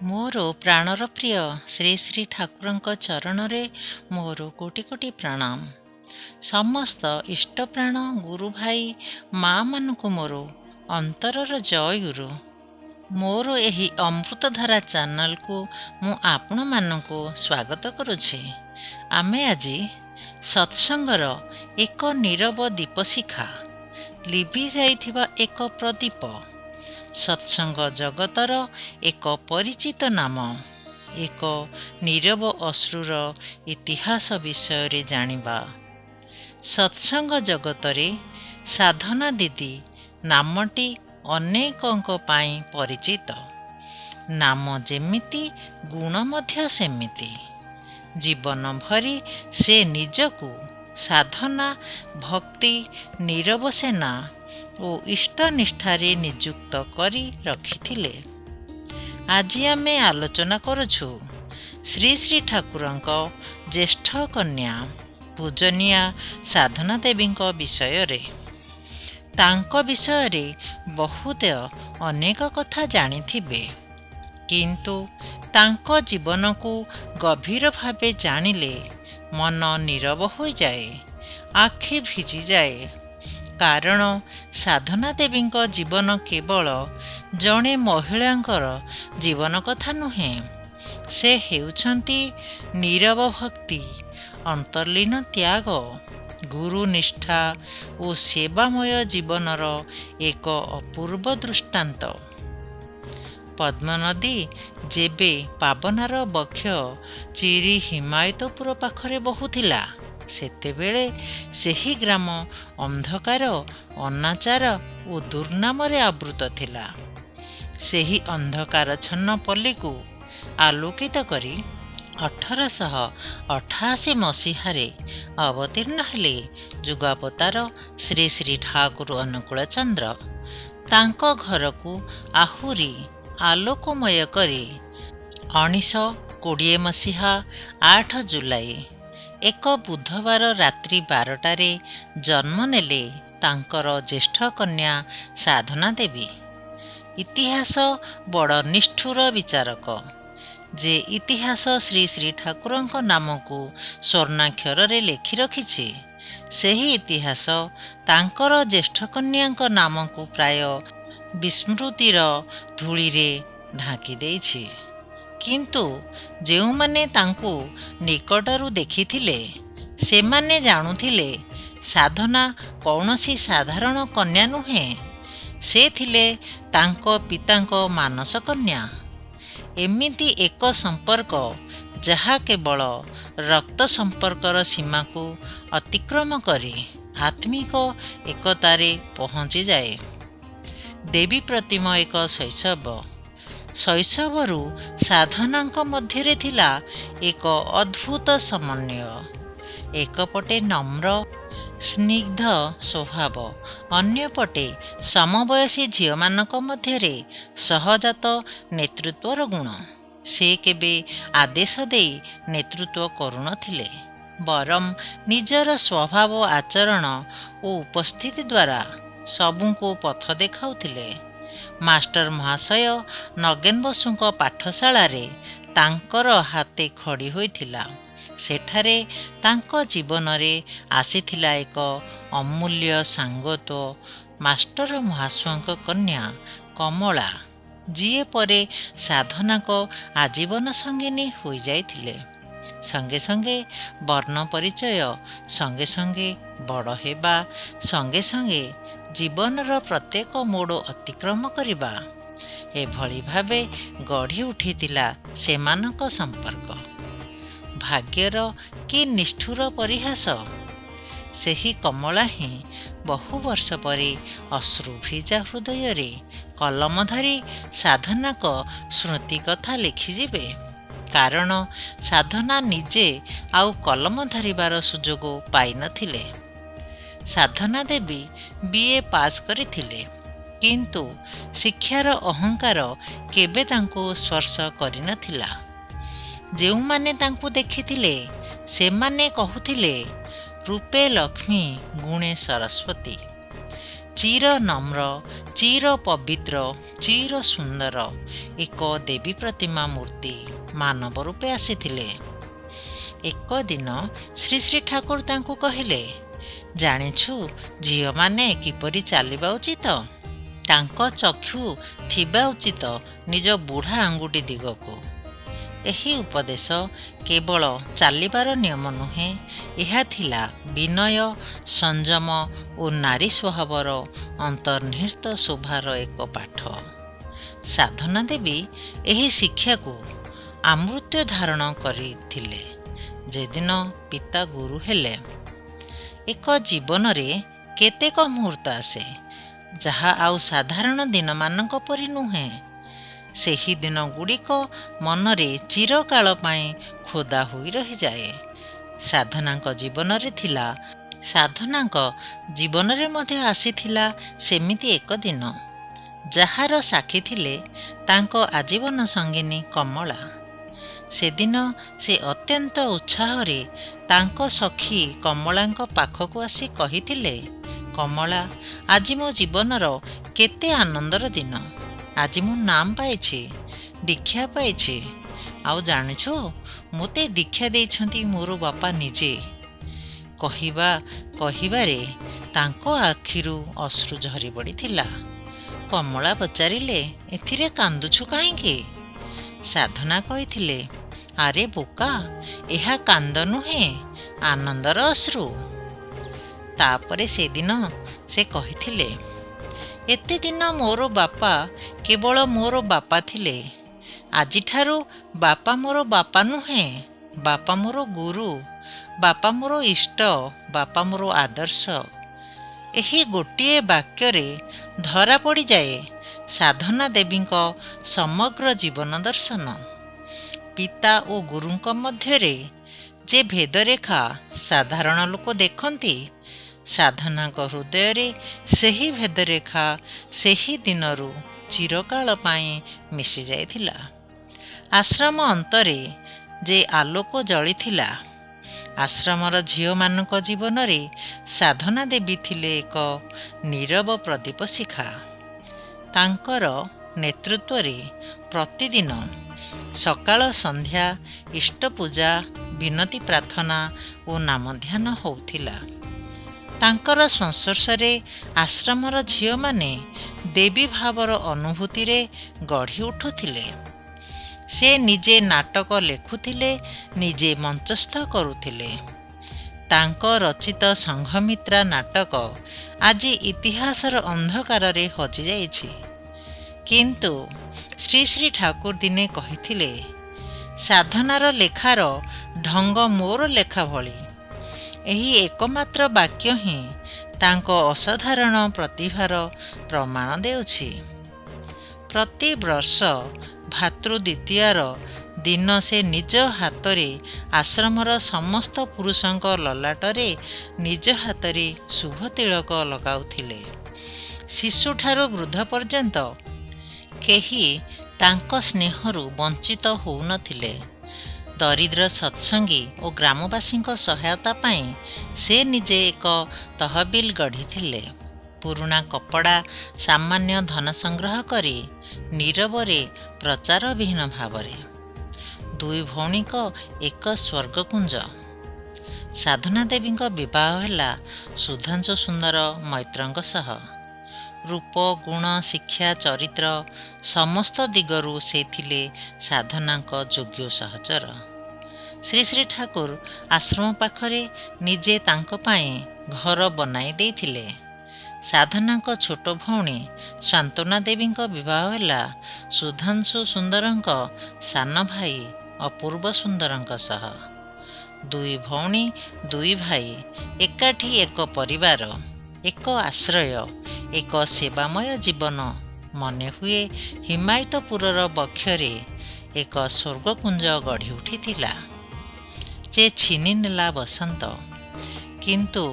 ମୋର ପ୍ରାଣର ପ୍ରିୟ ଶ୍ରୀ ଶ୍ରୀ ଠାକୁରଙ୍କ ଚରଣରେ ମୋର କୋଟି କୋଟି ପ୍ରଣାମ। ସମସ୍ତ ଇଷ୍ଟପ୍ରାଣ ଗୁରୁ ଭାଇ ମା'ମାନଙ୍କୁ ମୋର ଅନ୍ତରର ଜୟଗୁରୁ। ମୋର ଏହି ଅମୃତଧାରା ଚ୍ୟାନେଲକୁ ମୁଁ ଆପଣମାନଙ୍କୁ ସ୍ୱାଗତ କରୁଛି। ଆମେ ଆଜି ସତ୍ସଙ୍ଗର ଏକ ନୀରବ ଦୀପଶିଖା, ଲିଭି ଯାଇଥିବା ଏକ ପ୍ରଦୀପ, ସତ୍ସଙ୍ଗ ଜଗତର ଏକ ପରିଚିତ ନାମ, ଏକ ନୀରବ ଅଶ୍ରୁର ଇତିହାସ ବିଷୟରେ ଜାଣିବା। ସତ୍ସଙ୍ଗ ଜଗତରେ ସାଧନା ଦିଦି ନାମଟି ଅନେକଙ୍କ ପାଇଁ ପରିଚିତ। ନାମ ଯେମିତି ଗୁଣ ମଧ୍ୟ ସେମିତି। ଜୀବନ ଭରି ସେ ନିଜକୁ ସାଧନା, ଭକ୍ତି, ନୀରବ ସେନା ଓ ଇଷ୍ଟନିଷ୍ଠାରେ ନିଯୁକ୍ତ କରି ରଖିଥିଲେ। ଆଜି ଆମେ ଆଲୋଚନା କରୁଛୁ ଶ୍ରୀ ଶ୍ରୀ ଠାକୁରଙ୍କ ଜ୍ୟେଷ୍ଠ କନ୍ୟା ପୂଜନୀୟା ସାଧନା ଦେବୀଙ୍କ ବିଷୟରେ। ତାଙ୍କ ବିଷୟରେ ବହୁତ ଅନେକ କଥା ଜାଣିଥିବେ, କିନ୍ତୁ ତାଙ୍କ ଜୀବନକୁ ଗଭୀର ଭାବେ ଜାଣିଲେ ମନ ନୀରବ ହୋଇଯାଏ, ଆଖି ଭିଜିଯାଏ। କାରଣ ସାଧନା ଦେବୀଙ୍କ ଜୀବନ କେବଳ ଜଣେ ମହିଳାଙ୍କର ଜୀବନ କଥା ନୁହେଁ, ସେ ହେଉଛନ୍ତି ନୀରବ ଭକ୍ତି, ଅନ୍ତର୍ଲୀନ ତ୍ୟାଗ, ଗୁରୁ ନିଷ୍ଠା ଓ ସେବାମୟ ଜୀବନର ଏକ ଅପୂର୍ବ ଦୃଷ୍ଟାନ୍ତ। ପଦ୍ମନଦୀ ଯେବେ ପାବନାର ବକ୍ଷ ଚିରି ହିମାୟତପୁର ପାଖରେ ବହୁଥିଲା, ସେତେବେଳେ ସେହି ଗ୍ରାମ ଅନ୍ଧକାର, ଅନାଚାର ଓ ଦୁର୍ନାମରେ ଆବୃତ ଥିଲା। ସେହି ଅନ୍ଧକାରଚ୍ଛନ୍ନ ପଲ୍ଲୀକୁ ଆଲୋକିତ କରି 1888 ମସିହାରେ ଅବତୀର୍ଣ୍ଣ ହେଲେ ଯୁଗାବତାର ଶ୍ରୀ ଶ୍ରୀ ଠାକୁର ଅନୁକୂଳ ଚନ୍ଦ୍ର। ତାଙ୍କ ଘରକୁ ଆହୁରି ଆଲୋକମୟ କରି 1920 ମସିହା 8 ଜୁଲାଇ ଏକ ବୁଧବାର ରାତ୍ରି 12ଟାରେ ଜନ୍ମ ନେଲେ ତାଙ୍କର ଜ୍ୟେଷ୍ଠ କନ୍ୟା ସାଧନା ଦେବୀ। ଇତିହାସ ବଡ଼ ନିଷ୍ଠୁର ବିଚାରକ। ଯେ ଇତିହାସ ଶ୍ରୀ ଶ୍ରୀ ଠାକୁରଙ୍କ ନାମକୁ ସ୍ୱର୍ଣ୍ଣାକ୍ଷରରେ ଲେଖି ରଖିଛି, ସେହି ଇତିହାସ ତାଙ୍କର ଜ୍ୟେଷ୍ଠ କନ୍ୟାଙ୍କ ନାମକୁ ପ୍ରାୟ ବିସ୍ମୃତିର ଧୂଳିରେ ଢାଙ୍କି ଦେଇଛି। କିନ୍ତୁ ଯେଉଁମାନେ ତାଙ୍କୁ ନିକଟରୁ ଦେଖିଥିଲେ, ସେମାନେ ଜାଣୁଥିଲେ ସାଧନା କୌଣସି ସାଧାରଣ କନ୍ୟା ନୁହେଁ, ସେ ଥିଲେ ତାଙ୍କ ପିତାଙ୍କ ମାନସ କନ୍ୟା। ଏମିତି ଏକ ସମ୍ପର୍କ ଯାହା କେବଳ ରକ୍ତ ସମ୍ପର୍କର ସୀମାକୁ ଅତିକ୍ରମ କରି ଆତ୍ମିକ ଏକତାରେ ପହଞ୍ଚିଯାଏ। ଦେବୀ ପ୍ରତିମ ଏକ ଶୈଶବ। ଶୈଶବରୁ ସାଧନାଙ୍କ ମଧ୍ୟରେ ଥିଲା ଏକ ଅଦ୍ଭୁତ ସମନ୍ୱୟ। ଏକପଟେ ନମ୍ର ସ୍ନିଗ୍ଧ ସ୍ୱଭାବ, ଅନ୍ୟପଟେ ସମବୟସୀ ଝିଅମାନଙ୍କ ମଧ୍ୟରେ ସହଜାତ ନେତୃତ୍ୱର ଗୁଣ। ସେ କେବେ ଆଦେଶ ଦେଇ ନେତୃତ୍ୱ କରୁନଥିଲେ, ବରଂ ନିଜର ସ୍ୱଭାବ, ଆଚରଣ ଓ ଉପସ୍ଥିତି ଦ୍ୱାରା ସବୁଙ୍କୁ ପଥ ଦେଖାଉଥିଲେ। ମାଷ୍ଟର ମହାଶୟ ନଗେନ ବସୁଙ୍କ ପାଠଶାଳାରେ ତାଙ୍କର ହାତେ ଖଡ଼ି ହୋଇଥିଲା। ସେଠାରେ ତାଙ୍କ ଜୀବନରେ ଆସିଥିଲା ଏକ ଅମୂଲ୍ୟ ସାଙ୍ଗତ୍ୱ, ମାଷ୍ଟର ମହାଶୟଙ୍କ କନ୍ୟା କମଳା, ଯିଏ ପରେ ସାଧନାଙ୍କ ଆଜୀବନ ସଙ୍ଗିନୀ ହୋଇଯାଇଥିଲେ। ସଙ୍ଗେ ସଙ୍ଗେ ବର୍ଣ୍ଣ ପରିଚୟ, ସଙ୍ଗେ ସଙ୍ଗେ ବଡ଼ ହେବା, ସଙ୍ଗେ ସଙ୍ଗେ ଜୀବନର ପ୍ରତ୍ୟେକ ମୋଡ଼ ଅତିକ୍ରମ କରିବା, ଏଭଳି ଭାବେ ଗଢ଼ି ଉଠିଥିଲା ସେମାନଙ୍କ ସମ୍ପର୍କ। ଭାଗ୍ୟର କି ନିଷ୍ଠୁର ପରିହାସ! ସେହି କମଳା ହିଁ ବହୁ ବର୍ଷ ପରେ ଅଶ୍ରୁଭିଜା ହୃଦୟରେ କଲମ ଧରି ସାଧନାଙ୍କ ସ୍ମୃତି କଥା ଲେଖିଯିବେ। କାରଣ ସାଧନା ନିଜେ ଆଉ କଲମ ଧରିବାର ସୁଯୋଗ ପାଇନଥିଲେ। ସାଧନା ଦେବୀ BA ପାସ୍ କରିଥିଲେ, କିନ୍ତୁ ଶିକ୍ଷାର ଅହଙ୍କାର କେବେ ତାଙ୍କୁ ସ୍ପର୍ଶ କରିନଥିଲା। ଯେଉଁମାନେ ତାଙ୍କୁ ଦେଖିଥିଲେ, ସେମାନେ କହୁଥିଲେ, ରୂପେ ଲକ୍ଷ୍ମୀ, ଗୁଣେ ସରସ୍ୱତୀ। ଚିର ନମ୍ର, ଚିର ପବିତ୍ର, ଚିର ସୁନ୍ଦର ଏକ ଦେବୀ ପ୍ରତିମା ମୂର୍ତ୍ତି ମାନବ ରୂପେ ଆସିଥିଲେ। ଏକ ଦିନ ଶ୍ରୀ ଶ୍ରୀ ଠାକୁର ତାଙ୍କୁ କହିଲେ, ଜାଣିଛୁ ଝିଅମାନେ କିପରି ଚାଲିବା ଉଚିତ? ତାଙ୍କ ଚକ୍ଷୁ ଥିବା ଉଚିତ ନିଜ ବୁଢ଼ା ଆଙ୍ଗୁଠି ଦିଗକୁ। ଏହି ଉପଦେଶ କେବଳ ଚାଲିବାର ନିୟମ ନୁହେଁ, ଏହା ଥିଲା ବିନୟ, ସଂଯମ ଓ ନାରୀ ସ୍ୱଭାବର ଅନ୍ତର୍ନିହିତ ଶୋଭାର ଏକ ପାଠ। ସାଧନା ଦେବୀ ଏହି ଶିକ୍ଷାକୁ ଅମୃତ ଧାରଣ କରିଥିଲେ ଯେଦିନ ପିତା ଗୁରୁ ହେଲେ। ଏକ ଜୀବନରେ କେତେକ ମୁହୂର୍ତ୍ତ ଆସେ ଯାହା ଆଉ ସାଧାରଣ ଦିନମାନଙ୍କ ପରି ନୁହେଁ। ସେହି ଦିନଗୁଡ଼ିକ ମନରେ ଚିରକାଳ ପାଇଁ ଖୋଦା ହୋଇ ରହିଯାଏ। ସାଧନାଙ୍କ ଜୀବନରେ ମଧ୍ୟ ଆସିଥିଲା ସେମିତି ଏକ ଦିନ, ଯାହାର ସାକ୍ଷୀ ଥିଲେ ତାଙ୍କ ଆଜୀବନ ସଙ୍ଗିନୀ କମଳା। ସେଦିନ ସେ ଅତ୍ୟନ୍ତ ଉତ୍ସାହରେ ତାଙ୍କ ସଖୀ କମଳାଙ୍କ ପାଖକୁ ଆସି କହିଥିଲେ, କମଳା, ଆଜି ମୋ ଜୀବନର କେତେ ଆନନ୍ଦର ଦିନ। ଆଜି ମୁଁ ନାମ ପାଇଛି, ଦୀକ୍ଷା ପାଇଛି। ଆଉ ଜାଣିଛୁ, ମୋତେ ଦୀକ୍ଷା ଦେଇଛନ୍ତି ମୋର ବାପା ନିଜେ। କହିବାରେ ତାଙ୍କ ଆଖିରୁ ଅଶ୍ରୁ ଝରି ପଡ଼ିଥିଲା। କମଳା ପଚାରିଲେ, ଏଥିରେ କାନ୍ଦୁଛୁ କାହିଁକି? ସାଧନା କହିଥିଲେ, ଆରେ ବୋକା, ଏହା କାନ୍ଦ ନୁହେଁ, ଆନନ୍ଦର ଅଶ୍ରୁ। ତାପରେ ସେଦିନ ସେ କହିଥିଲେ, ଏତେ ଦିନ ମୋର ବାପା କେବଳ ମୋର ବାପା ଥିଲେ। ଆଜିଠାରୁ ବାପା ମୋର ବାପା ନୁହେଁ, ବାପା ମୋର ଗୁରୁ, ବାପା ମୋର ଇଷ୍ଟ, ବାପା ମୋର ଆଦର୍ଶ। ଏହି ଗୋଟିଏ ବାକ୍ୟରେ ଧରା ପଡ଼ିଯାଏ ସାଧନା ଦେବୀଙ୍କ ସମଗ୍ର ଜୀବନ ଦର୍ଶନ। ପିତା ଓ ଗୁରୁଙ୍କ ମଧ୍ୟରେ ଯେ ଭେଦରେଖା ସାଧାରଣ ଲୋକ ଦେଖନ୍ତି, ସାଧନାଙ୍କ ହୃଦୟରେ ସେହି ଭେଦରେଖା ସେହି ଦିନରୁ ଚିରକାଳ ପାଇଁ ମିଶି ଯାଇଥିଲା। ଆଶ୍ରମ ଅନ୍ତରେ ଯେ ଆଲୋକ ଜଳିଥିଲା, ଆଶ୍ରମର ଝିଅମାନଙ୍କ ଜୀବନରେ ସାଧନା ଦେବୀ ଥିଲେ ଏକ ନୀରବ ପ୍ରଦୀପ ଶିଖା। ତାଙ୍କର ନେତୃତ୍ୱରେ ପ୍ରତିଦିନ ସକାଳ ସନ୍ଧ୍ୟା ଇଷ୍ଟପୂଜା, ବିନତି ପ୍ରାର୍ଥନା ଓ ନାମଧ୍ୟାନ ହେଉଥିଲା। ତାଙ୍କର ସଂସ୍ପର୍ଶରେ ଆଶ୍ରମର ଝିଅମାନେ ଦେବୀ ଭାବର ଅନୁଭୂତିରେ ଗଢ଼ି ଉଠୁଥିଲେ। ସେ ନିଜେ ନାଟକ ଲେଖୁଥିଲେ, ନିଜେ ମଞ୍ଚସ୍ଥ କରୁଥିଲେ। ତାଙ୍କ ରଚିତ ସଂଘମିତ୍ରା ନାଟକ ଆଜି ଇତିହାସର ଅନ୍ଧକାରରେ ହଜିଯାଇଛି। କିନ୍ତୁ ଶ୍ରୀ ଶ୍ରୀ ଠାକୁର ଦିନେ କହିଥିଲେ, ସାଧନାର ଲେଖାର ଢଙ୍ଗ ମୋର ଲେଖା ଭଳି। ଏହି એકમાત્ર ବାକ୍ୟ ହିଁ ତାଙ୍କ ଅସାଧାରଣ ପ୍ରତିଭାର ପ୍ରମାଣ ଦେଉଛି। ପ୍ରତିବର୍ଷ ଭାତୃ ଦ୍ୱିତୀୟାର ଦିନ ସେ ନିଜ ହାତରେ ଆଶ୍ରମର ସମସ୍ତ ପୁରୁଷଙ୍କ ଲଲାଟରେ ନିଜ ହାତରେ ଶୁଭ ତିଳକ ଲଗାଉଥିଲେ। ଶିଶୁଠାରୁ ବୃଦ୍ଧ ପର୍ଯ୍ୟନ୍ତ କେହି ତାଙ୍କ ସ୍ନେହରୁ ବଞ୍ଚିତ ହେଉନଥିଲେ। ଦରିଦ୍ର ସତ୍ସଙ୍ଗୀ ଓ ଗ୍ରାମବାସୀଙ୍କ ସହାୟତା ପାଇଁ ସେ ନିଜେ ଏକ ତହବିଲ ଗଢ଼ିଥିଲେ। ପୁରୁଣା କପଡ଼ା, ସାମାନ୍ୟ ଧନ ସଂଗ୍ରହ କରି ନୀରବରେ ପ୍ରଚାରବିହୀନ ଭାବରେ ଦୁଇ ଭଉଣୀଙ୍କ ଏକ ସ୍ୱର୍ଗକୁଞ୍ଜ। ସାଧନା ଦେବୀଙ୍କ ବିବାହ ହେଲା ସୁଧାଂଶୁ ସୁନ୍ଦର ମୈତ୍ରଙ୍କ ସହ। ରୂପ, ଗୁଣ, ଶିକ୍ଷା, ଚରିତ୍ର ସମସ୍ତ ଦିଗରୁ ସେ ଥିଲେ ସାଧନାଙ୍କ ଯୋଗ୍ୟ ସହଚର। ଶ୍ରୀ ଶ୍ରୀ ଠାକୁର ଆଶ୍ରମ ପାଖରେ ନିଜେ ତାଙ୍କ ପାଇଁ ଘର ବନାଇ ଦେଇଥିଲେ। ସାଧନାଙ୍କ ଛୋଟ ଭଉଣୀ ସାନ୍ତ୍ୱନା ଦେବୀଙ୍କ ବିବାହ ହେଲା ସୁଧାଂଶୁ ସୁନ୍ଦରଙ୍କ ସାନ ଭାଇ ଅପୂର୍ବ ସୁନ୍ଦରଙ୍କ ସହ। ଦୁଇ ଭଉଣୀ ଦୁଇ ଭାଇ ଏକାଠି ଏକ ପରିବାର, ଏକ ଆଶ୍ରୟ, ଏକ ସେବାମୟ ଜୀବନ। ମନେ ହୁଏ ହିମାୟତପୁରର ବକ୍ଷରେ ଏକ ସ୍ୱର୍ଗକୁଞ୍ଜ ଗଢ଼ି ଉଠିଥିଲା, ଯେ ଛିନି ନେଲା ବସନ୍ତ। କିନ୍ତୁ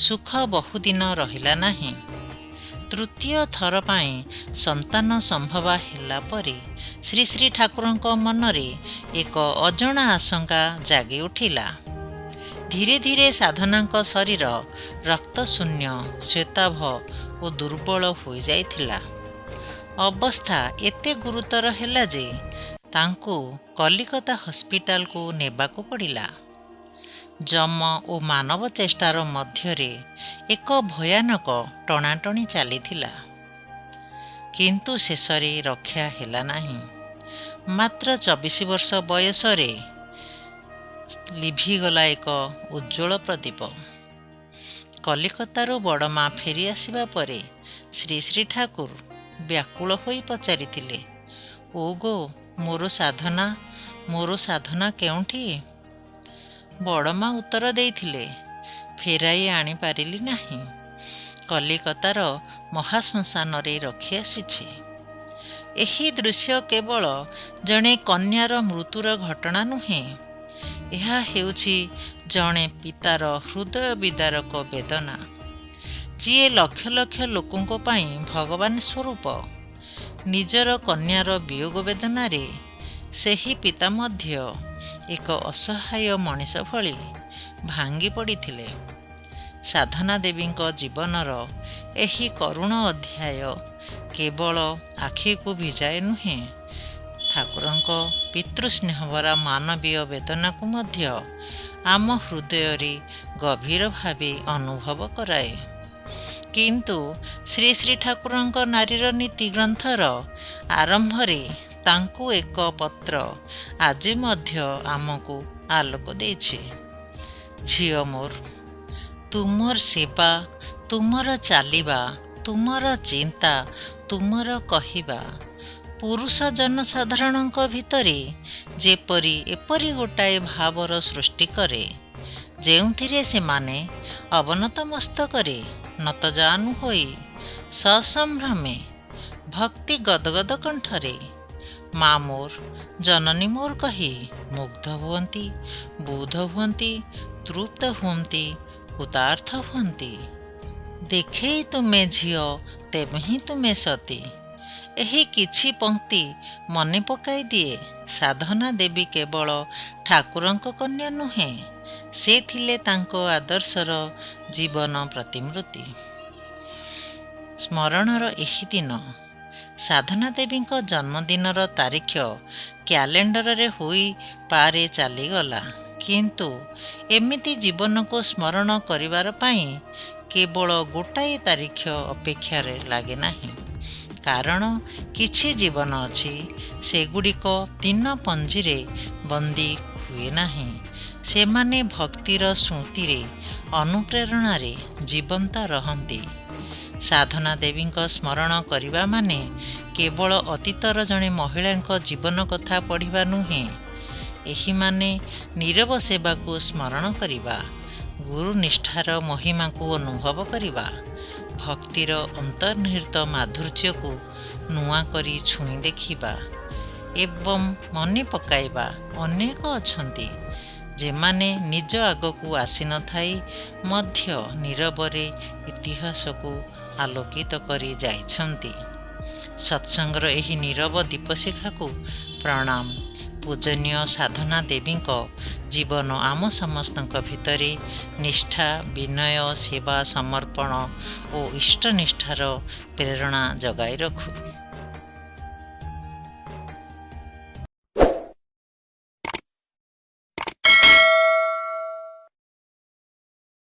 ସୁଖ ବହୁଦିନ ରହିଲା ନାହିଁ। ତୃତୀୟ ଥର ପାଇଁ ସନ୍ତାନ ସମ୍ଭବ ହେଲା ପରେ ଶ୍ରୀ ଶ୍ରୀ ଠାକୁରଙ୍କ ମନରେ ଏକ ଅଜଣା ଆଶଙ୍କା ଜାଗି ଉଠିଲା। ଧୀରେ ଧୀରେ ସାଧନାଙ୍କ ଶରୀର ରକ୍ତଶୂନ୍ୟ, ଶ୍ୱେତାଭ ଓ ଦୁର୍ବଳ ହୋଇଯାଇଥିଲା। ଅବସ୍ଥା ଏତେ ଗୁରୁତର ହେଲା ଯେ ତାଙ୍କୁ କଲିକତା ହସ୍ପିଟାଲକୁ ନେବାକୁ ପଡ଼ିଲା। ଯମ ଓ ମାନବ ଚେଷ୍ଟାର ମଧ୍ୟରେ ଏକ ଭୟାନକ ଟଣାଟଣି ଚାଲିଥିଲା, କିନ୍ତୁ ଶେଷରେ ରକ୍ଷା ହେଲା ନାହିଁ। ମାତ୍ର 24 ବର୍ଷ ବୟସରେ ଲିଭିଗଲା ଏକ ଉଜ୍ଜ୍ୱଳ ପ୍ରଦୀପ। କଲିକତାରୁ ବଡ଼ମା ଫେରି ଆସିବା ପରେ ଶ୍ରୀ ଶ୍ରୀ ଠାକୁର ବ୍ୟାକୁଳ ହୋଇ ପଚାରିଥିଲେ, ଓଗୋ ମୋର ସାଧନା କେଉଁଠି? ବଡ଼ମା ଉତ୍ତର ଦେଇଥିଲେ, ଫେରାଇ ଆଣିପାରିଲି ନାହିଁ। କଲିକତାର ମହାଶ୍ମଶାନରେ ରଖିଆସିଛି। ଏହି ଦୃଶ୍ୟ କେବଳ ଜଣେ କନ୍ୟାର ମୃତ୍ୟୁର ଘଟଣା ନୁହେଁ, ଏହା ହେଉଛି ଜଣେ ପିତାର ହୃଦୟ ବିଦାରକ ବେଦନା। ଯିଏ ଲକ୍ଷ ଲକ୍ଷ ଲୋକଙ୍କ ପାଇଁ ଭଗବାନ ସ୍ୱରୂପ, ନିଜର କନ୍ୟାର ବିୟୋଗ ବେଦନାରେ ସେହି ପିତା ମଧ୍ୟ ଏକ ଅସହାୟ ମଣିଷ ଭଳି ଭାଙ୍ଗି ପଡ଼ିଥିଲେ। ସାଧନା ଦେବୀଙ୍କ ଜୀବନର ଏହି କରୁଣ ଅଧ୍ୟାୟ କେବଳ ଆଖିକୁ ଭିଜାଏ ନୁହେଁ, ଠାକୁରଙ୍କ ପିତୃସ୍ନେହଭରା ମାନବୀୟ ବେଦନାକୁ ମଧ୍ୟ ଆମ ହୃଦୟରେ ଗଭୀର ଭାବେ ଅନୁଭବ କରାଏ। କିନ୍ତୁ ଶ୍ରୀ ଶ୍ରୀ ଠାକୁରଙ୍କ ନାରୀର ନୀତି ଗ୍ରନ୍ଥର ଆରମ୍ଭରେ ତାଙ୍କୁ ଏକ ପତ୍ର ଆଜି ମଧ୍ୟ ଆମକୁ ଆଲୋକ ଦେଇଛି। ଝିଅ ମୋର, ତୁମର ସେବା, ତୁମର ଚାଲିବା, ତୁମର ଚିନ୍ତା, ତୁମର କହିବା ପୁରୁଷ ଜନସାଧାରଣଙ୍କ ଭିତରେ ଯେପରି ଏପରି ଗୋଟାଏ ଭାବର ସୃଷ୍ଟି କରେ, ଯେଉଁଥିରେ ସେମାନେ ଅବନତ ମସ୍ତକରେ ନତଜାନୁ ହୋଇ ସସମ୍ଭ୍ରମେ ଭକ୍ତି ଗଦଗଦ କଣ୍ଠରେ ମା ମୋର, ଜନନୀ ମୋର କହି ମୁଗ୍ଧ ହୁଅନ୍ତି, ବୁଧ ହୁଅନ୍ତି, ତୃପ୍ତ ହୁଅନ୍ତି, କୃତାର୍ଥ ହୁଅନ୍ତି। ଦେଖେଇ ତୁମେ ଝିଅ, ତେବେ ହିଁ ତୁମେ ସତୀ। ଏହି କିଛି ପଂକ୍ତି ମନେ ପକାଇ ଦିଏ, ସାଧନା ଦେବୀ କେବଳ ଠାକୁରଙ୍କ କନ୍ୟା ନୁହେଁ, ସେ ଥିଲେ ତାଙ୍କ ଆଦର୍ଶର ଜୀବନ ପ୍ରତିମୂର୍ତ୍ତି। ସ୍ମରଣର ଏହି ଦିନ, ସାଧନା ଦେବୀଙ୍କ ଜନ୍ମଦିନର ତାରିଖ କ୍ୟାଲେଣ୍ଡରରେ ହୋଇପାରେ ଚାଲିଗଲା, କିନ୍ତୁ ଏମିତି ଜୀବନକୁ ସ୍ମରଣ କରିବାର ପାଇଁ କେବଳ ଗୋଟାଏ ତାରିଖ ଅପେକ୍ଷାରେ ଲାଗେ ନାହିଁ। କାରଣ କିଛି ଜୀବନ ଅଛି, ସେଗୁଡ଼ିକ ଦିନ ପଞ୍ଜିରେ ବନ୍ଦୀ ହୁଏ ନାହିଁ। ସେମାନେ ଭକ୍ତିର ସ୍ମୃତିରେ, ଅନୁପ୍ରେରଣାରେ ଜୀବନ୍ତ ରହନ୍ତି। ସାଧନା ଦେବୀଙ୍କ ସ୍ମରଣ କରିବା ମାନେ କେବଳ ଅତୀତର ଜଣେ ମହିଳାଙ୍କ ଜୀବନ କଥା ପଢ଼ିବା ନୁହେଁ, ଏହିମାନେ ନୀରବ ସେବାକୁ ସ୍ମରଣ କରିବା, ଗୁରୁ ନିଷ୍ଠାର ମହିମାକୁ ଅନୁଭବ କରିବା, ଭକ୍ତିର ଅନ୍ତର୍ନିହିତ ମାଧୁର୍ଯ୍ୟକୁ ନୂଆ କରି ଛୁଇଁ ଦେଖିବା ଏବଂ ମନେ ପକାଇବା ଅନେକ ଅଛନ୍ତି, ଯେମାନେ ନିଜ ଆଗକୁ ଆସିନଥାଇ ମଧ୍ୟ ନୀରବରେ ଇତିହାସକୁ ଆଲୋକିତ କରି ଯାଇଛନ୍ତି। ସତ୍ସଙ୍ଗର ଏହି ନୀରବ ଦୀପଶିଖାକୁ ପ୍ରଣାମ। ପୂଜନୀୟ ସାଧନା ଦେବୀଙ୍କ ଜୀବନ ଆମ ସମସ୍ତଙ୍କ ଭିତରେ ନିଷ୍ଠା, ବିନୟ, ସେବା, ସମର୍ପଣ ଓ ଇଷ୍ଟନିଷ୍ଠାର ପ୍ରେରଣା ଜଗାଇ ରଖୁ।